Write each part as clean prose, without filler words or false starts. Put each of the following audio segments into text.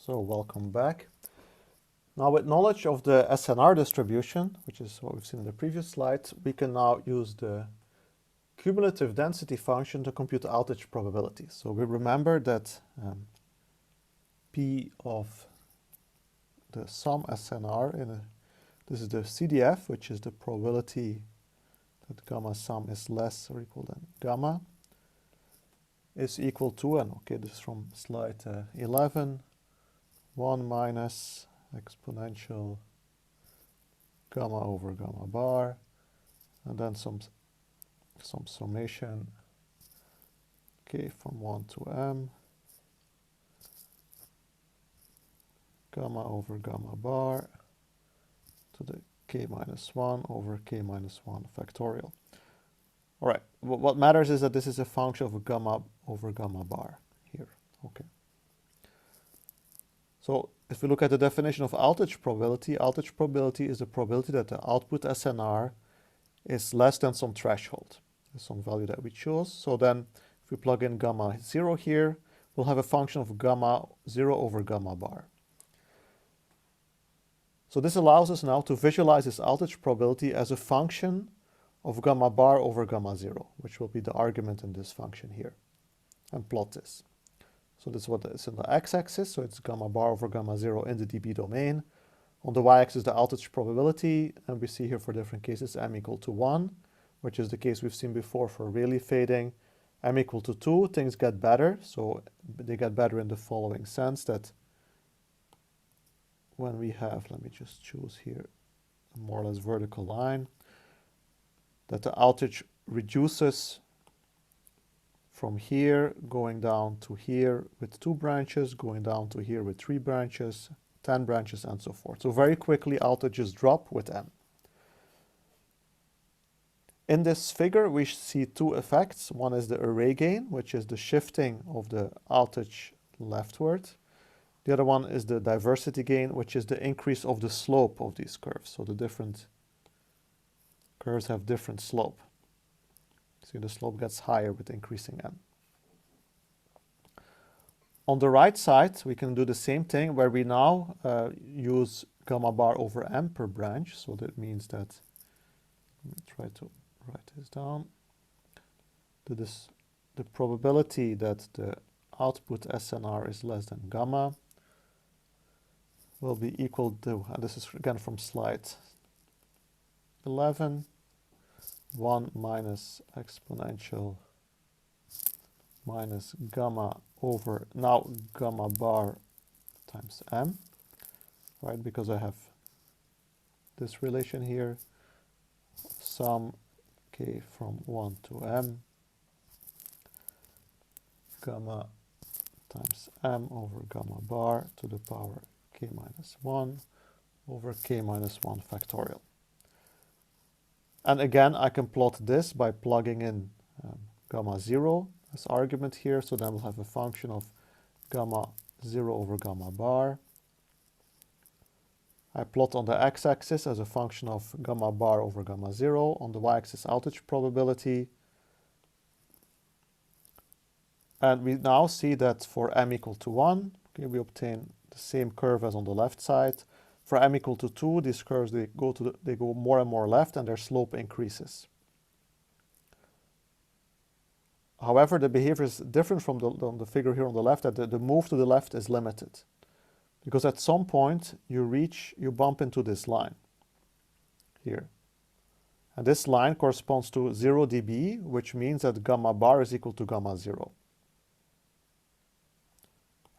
So welcome back. Now with knowledge of the SNR distribution, which is what we've seen in the previous slide, we can now use the cumulative density function to compute the outage probability. So we remember that P of the sum SNR, this is the CDF, which is the probability that gamma sum is less or equal than gamma, is equal to, and okay, this is from slide 11, 1 minus exponential gamma over gamma bar, and then some summation k from 1 to m, gamma over gamma bar to the k minus 1 over k minus 1 factorial. All right, what matters is that this is a function of gamma over gamma bar here. Okay. So if we look at the definition of outage probability is the probability that the output SNR is less than some threshold, some value that we choose. So then if we plug in gamma 0 here, we'll have a function of gamma 0 over gamma bar. So this allows us now to visualize this outage probability as a function of gamma bar over gamma 0, which will be the argument in this function here, and plot this. So this is what is in the x-axis, so it's gamma bar over gamma 0 in the dB domain. On the y-axis, the outage probability, and we see here for different cases m equal to 1, which is the case we've seen before for Rayleigh fading. M equal to 2, things get better, so they get better in the following sense that when we have, let me just choose here, a more or less vertical line, that the outage reduces from here, going down to here with 2 branches, going down to here with 3 branches, 10 branches, and so forth. So very quickly, outages drop with m. In this figure, we see 2 effects. One is the array gain, which is the shifting of the outage leftward. The other one is the diversity gain, which is the increase of the slope of these curves. So the different curves have different slope. See, the slope gets higher with increasing m. On the right side, we can do the same thing where we now use gamma bar over m per branch. So that means that, let me try to write this down, that the probability that the output SNR is less than gamma will be equal to, and this is again from slide 11, 1 minus exponential minus gamma over now gamma bar times m, right? Because I have this relation here, sum k from 1 to m, gamma times m over gamma bar to the power k minus 1 over k minus 1 factorial. And again, I can plot this by plugging in gamma 0 as argument here. So then we'll have a function of gamma 0 over gamma bar. I plot on the x-axis as a function of gamma bar over gamma 0. On the y-axis, outage probability. And we now see that for m equal to 1, okay, we obtain the same curve as on the left side. For m equal to 2, these curves, they go more and more left and their slope increases. However, the behavior is different from the figure here on the left, that the move to the left is limited. Because at some point, you bump into this line here. And this line corresponds to 0 dB, which means that gamma bar is equal to gamma 0.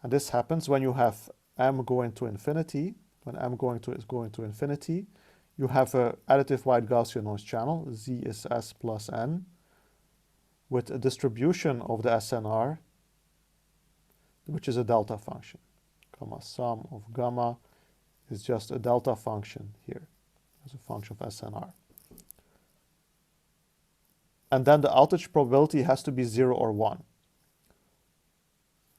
And this happens when you have m going to infinity. When m is going to infinity, you have an additive wide Gaussian noise channel, Z is S plus N, with a distribution of the SNR, which is a delta function. Gamma sum of gamma is just a delta function here, as a function of SNR. And then the outage probability has to be 0 or 1.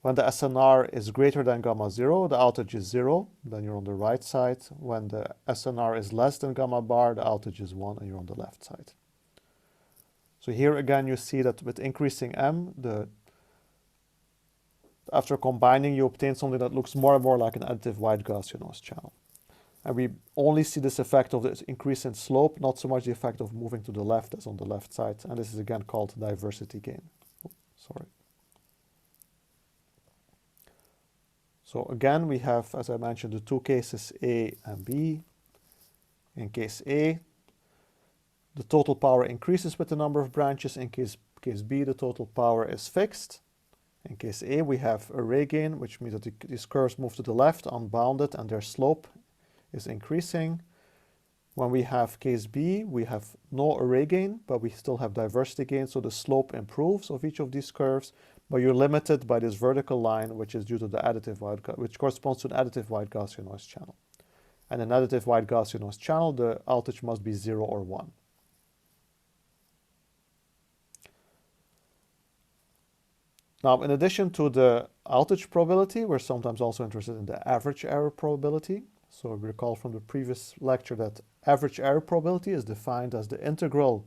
When the SNR is greater than gamma 0, the outage is 0, then you're on the right side. When the SNR is less than gamma bar, the outage is 1, and you're on the left side. So here again, you see that with increasing m, the After combining, you obtain something that looks more and more like an additive wide Gaussian noise channel. And we only see this effect of this increase in slope, not so much the effect of moving to the left as on the left side. And this is again called diversity gain. Oh, sorry. So again, we have, as I mentioned, the two cases A and B. In case A, the total power increases with the number of branches. In case B, the total power is fixed. In case A, we have array gain, which means that these curves move to the left, unbounded, and their slope is increasing. When we have case B, we have no array gain, but we still have diversity gain, so the slope improves of each of these curves, but you're limited by this vertical line, which is due to the additive wide, which corresponds to an additive wide Gaussian noise channel. And an additive wide Gaussian noise channel, the outage must be 0 or 1. Now, in addition to the outage probability, we're sometimes also interested in the average error probability. So recall from the previous lecture that average error probability is defined as the integral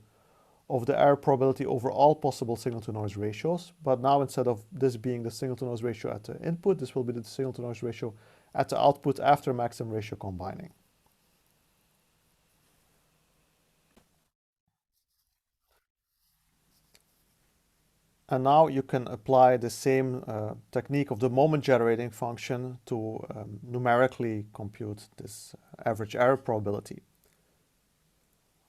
of the error probability over all possible signal-to-noise ratios. But now, instead of this being the signal-to-noise ratio at the input, this will be the signal-to-noise ratio at the output after maximum ratio combining. And now you can apply the same technique of the moment generating function to numerically compute this average error probability.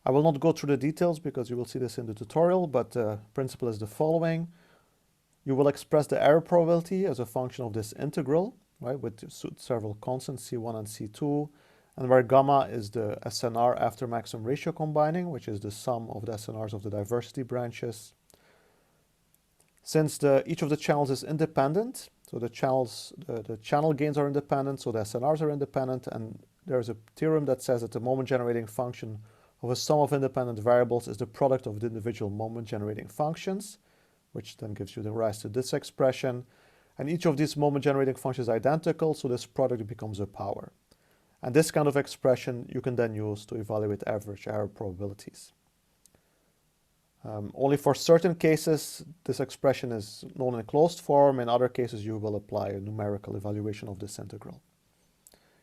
I will not go through the details because you will see this in the tutorial, but the principle is the following. You will express the error probability as a function of this integral, right, with several constants, C1 and C2, and where gamma is the SNR after maximum ratio combining, which is the sum of the SNRs of the diversity branches. Since each of the channels is independent, so the channel gains are independent, so the SNRs are independent, and there's a theorem that says that the moment generating function of a sum of independent variables is the product of the individual moment generating functions, which then gives you the rise to this expression. And each of these moment generating functions is identical, so this product becomes a power. And this kind of expression you can then use to evaluate average error probabilities. Only for certain cases, this expression is known in closed form. In other cases, you will apply a numerical evaluation of this integral.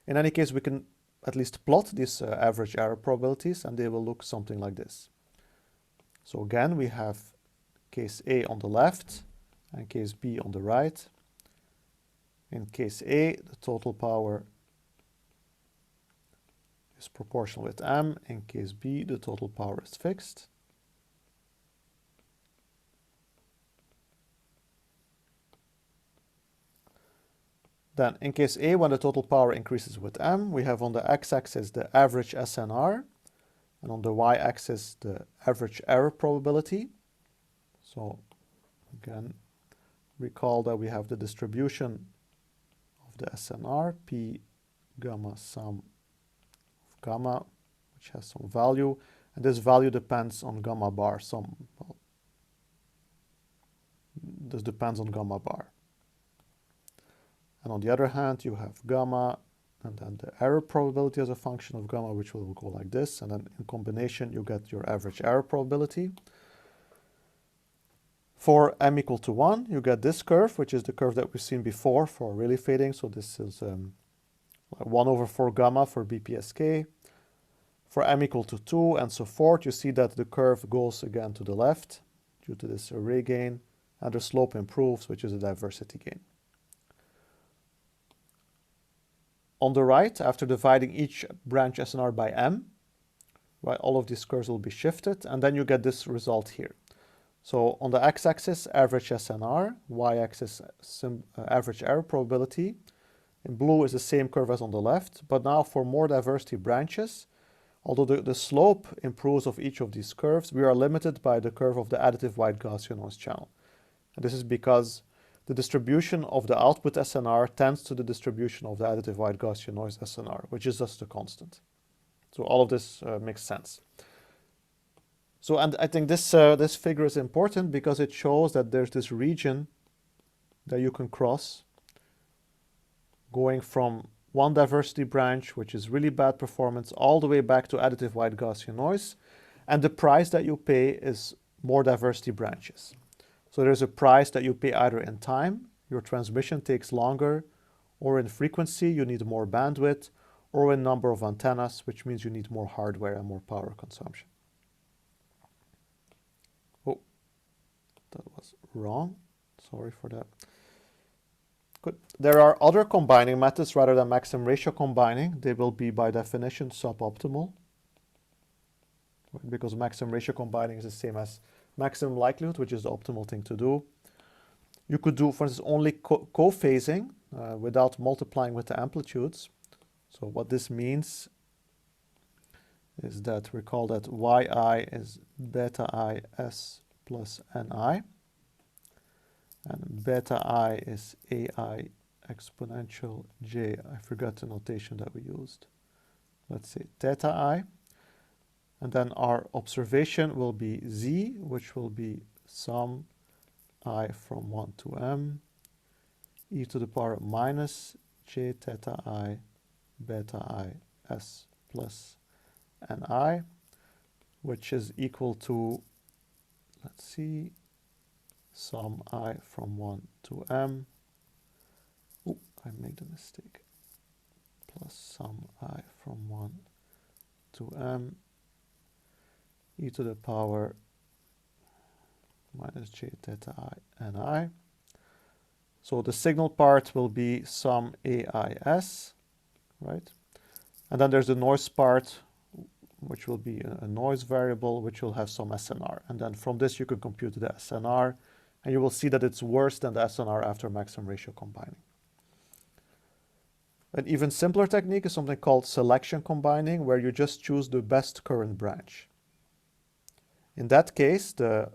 In any case, we can at least plot these average error probabilities, and they will look something like this. So again, we have case A on the left and case B on the right. In case A, the total power is proportional with M. In case B, the total power is fixed. Then in case A, when the total power increases with M, we have on the x-axis the average SNR, and on the y-axis the average error probability. So again, recall that we have the distribution of the SNR, P gamma sum of gamma, which has some value, and this value depends on gamma bar sum. Well, this depends on gamma bar. And on the other hand, you have gamma, and then the error probability as a function of gamma, which will go like this. And then in combination, you get your average error probability. For m equal to 1, you get this curve, which is the curve that we've seen before for Rayleigh fading. So this is 1 over 4 gamma for BPSK. For m equal to 2 and so forth, you see that the curve goes again to the left due to this array gain, and the slope improves, which is a diversity gain. On the right, after dividing each branch SNR by m, right, all of these curves will be shifted, and then you get this result here. So on the x-axis, average SNR, y-axis, average error probability. In blue is the same curve as on the left, but now for more diversity branches, although the slope improves of each of these curves, we are limited by the curve of the additive wide Gaussian noise channel. And this is because the distribution of the output SNR tends to the distribution of the additive wide Gaussian noise SNR, which is just a constant. So all of this makes sense. So, and I think this figure is important because it shows that there's this region that you can cross going from one diversity branch, which is really bad performance, all the way back to additive wide Gaussian noise. And the price that you pay is more diversity branches. So there's a price that you pay either in time, your transmission takes longer, or in frequency, you need more bandwidth, or in number of antennas, which means you need more hardware and more power consumption. Oh, that was wrong. Sorry for that. Good. There are other combining methods rather than maximum ratio combining. They will be by definition suboptimal, because maximum ratio combining is the same as maximum likelihood, which is the optimal thing to do. You could do, for instance, only co-phasing without multiplying with the amplitudes. So what this means is that recall that yi is beta I s plus ni, and beta I is ai exponential j. I forgot the notation that we used. Let's say theta I. And then our observation will be z, which will be sum I from 1 to m e to the power minus j theta I beta I s plus ni, which is equal to, let's see, sum I from 1 to m. Oh, I made a mistake. Plus sum I from 1 to m e to the power minus j theta I ni. So the signal part will be sum AIS, right? And then there's the noise part, which will be a noise variable, which will have some SNR. And then from this, you can compute the SNR, and you will see that it's worse than the SNR after maximum ratio combining. An even simpler technique is something called selection combining, where you just choose the best current branch. In that case, the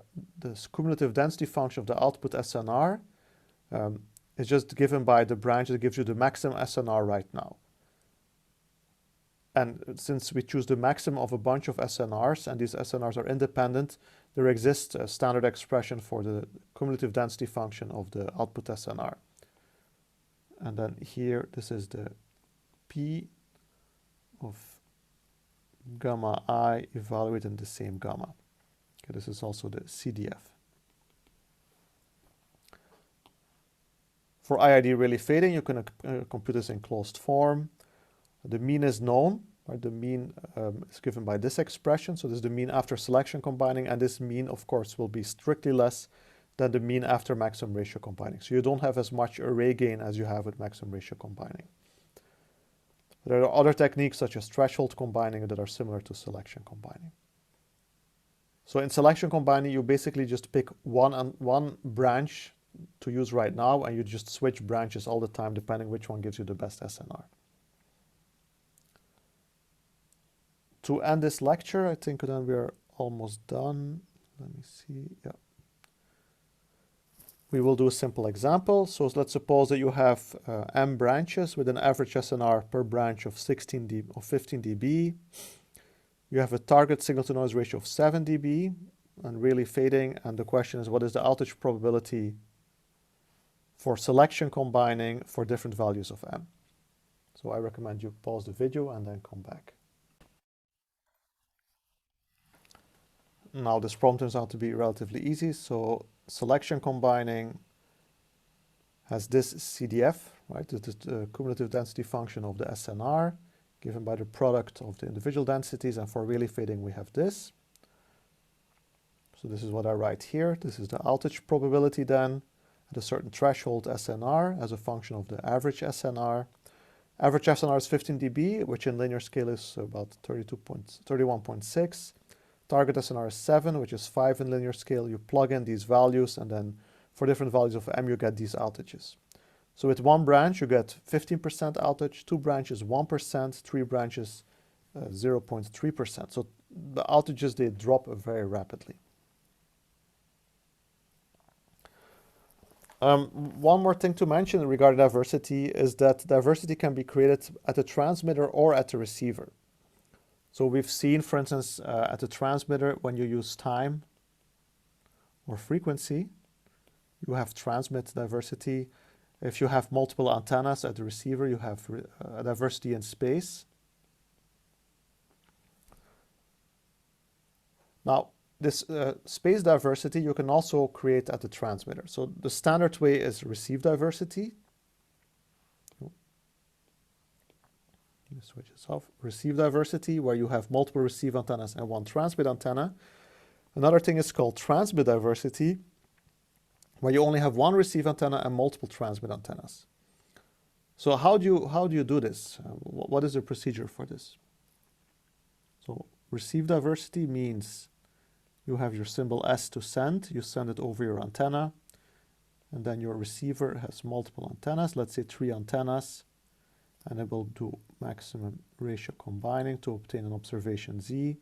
cumulative density function of the output SNR is just given by the branch that gives you the maximum SNR right now. And since we choose the maximum of a bunch of SNRs, and these SNRs are independent, there exists a standard expression for the cumulative density function of the output SNR. And then here, this is the P of gamma I evaluated in the same gamma. Okay, this is also the CDF. For IID really fading, you can compute this in closed form. The mean is known, right? The mean is given by this expression. So this is the mean after selection combining, and this mean, of course, will be strictly less than the mean after maximum ratio combining. So you don't have as much array gain as you have with maximum ratio combining. There are other techniques such as threshold combining that are similar to selection combining. So in selection combining, you basically just pick one branch to use right now, and you just switch branches all the time depending which one gives you the best SNR. To end this lecture, I think then we are almost done. Let me see. Yeah. We will do a simple example. So let's suppose that you have m branches with an average SNR per branch of 15 dB. You have a target signal-to-noise ratio of 7 dB and really fading. And the question is, what is the outage probability for selection combining for different values of m? So I recommend you pause the video and then come back. Now this problem turns out to be relatively easy. So selection combining has this CDF, right? This is the cumulative density function of the SNR given by the product of the individual densities, and for really fading we have this. So this is what I write here. This is the outage probability then at a certain threshold SNR as a function of the average SNR. Average SNR is 15 dB, which in linear scale is about 31.6. Target SNR is 7, which is 5 in linear scale. You plug in these values, and then for different values of m, you get these outages. So with one branch, you get 15% outage, 2 branches, 1%, 3 branches, 0.3%. So the outages, they drop very rapidly. One more thing to mention regarding diversity is that diversity can be created at the transmitter or at the receiver. So we've seen, for instance, at the transmitter, when you use time or frequency, you have transmit diversity. If you have multiple antennas at the receiver, you have diversity in space. Now, this space diversity you can also create at the transmitter. So the standard way is receive diversity. Switch this off. Receive diversity, where you have multiple receive antennas and one transmit antenna. Another thing is called transmit diversity, where you only have one receive antenna and multiple transmit antennas. So how do you do this? What is the procedure for this? So receive diversity means you have your symbol S to send. You send it over your antenna, and then your receiver has multiple antennas, let's say 3 antennas, and it will do maximum ratio combining to obtain an observation Z.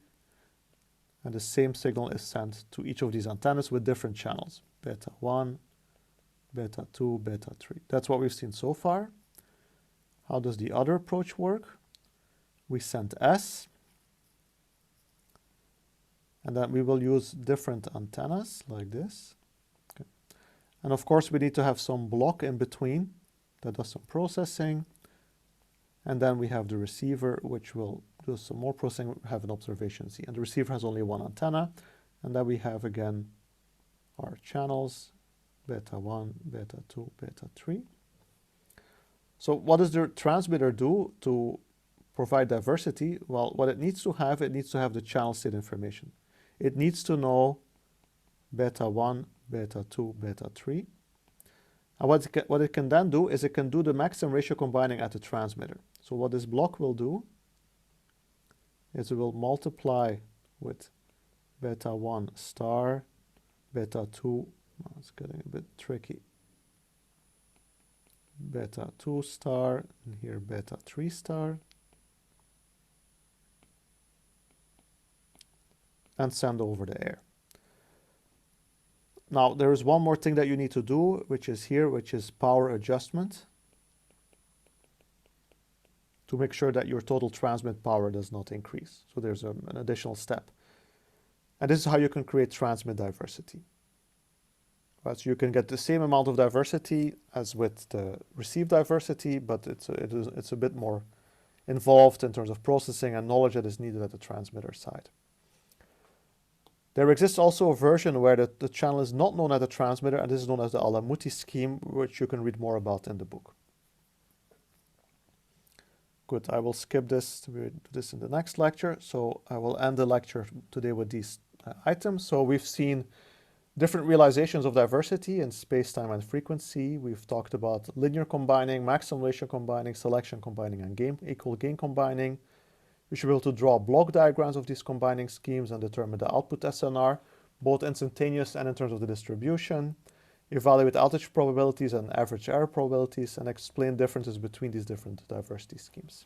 And the same signal is sent to each of these antennas with different channels, beta 1, beta 2, beta 3. That's what we've seen so far. How does the other approach work? We send S, and then we will use different antennas like this. Okay. And of course, we need to have some block in between that does some processing. And then we have the receiver, which will do some more processing, have an observation Z. And the receiver has only one antenna. And then we have, again, our channels, beta 1, beta 2, beta 3. So what does the transmitter do to provide diversity? Well, what it needs to have the channel state information. It needs to know beta 1, beta 2, beta 3. And what it can then do is it can do the maximum ratio combining at the transmitter. So what this block will do is it will multiply with beta 1 star, beta 2, oh, it's getting a bit tricky, beta 2 star, and here beta 3 star, and send over the air. Now, there is one more thing that you need to do, which is here, which is power adjustment, to make sure that your total transmit power does not increase. So there's an additional step. And this is how you can create transmit diversity. Right, so you can get the same amount of diversity as with the receive diversity, but it's a bit more involved in terms of processing and knowledge that is needed at the transmitter side. There exists also a version where the channel is not known at the transmitter, and this is known as the Alamuti scheme, which you can read more about in the book. Good, I will skip this. We'll do this in the next lecture. So I will end the lecture today with these items. So we've seen different realizations of diversity in space, time, and frequency. We've talked about linear combining, maximum ratio combining, selection combining, and equal gain combining. We should be able to draw block diagrams of these combining schemes and determine the output SNR, both instantaneous and in terms of the distribution, evaluate outage probabilities and average error probabilities, and explain differences between these different diversity schemes.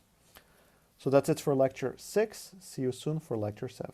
So that's it for lecture 6. See you soon for lecture 7.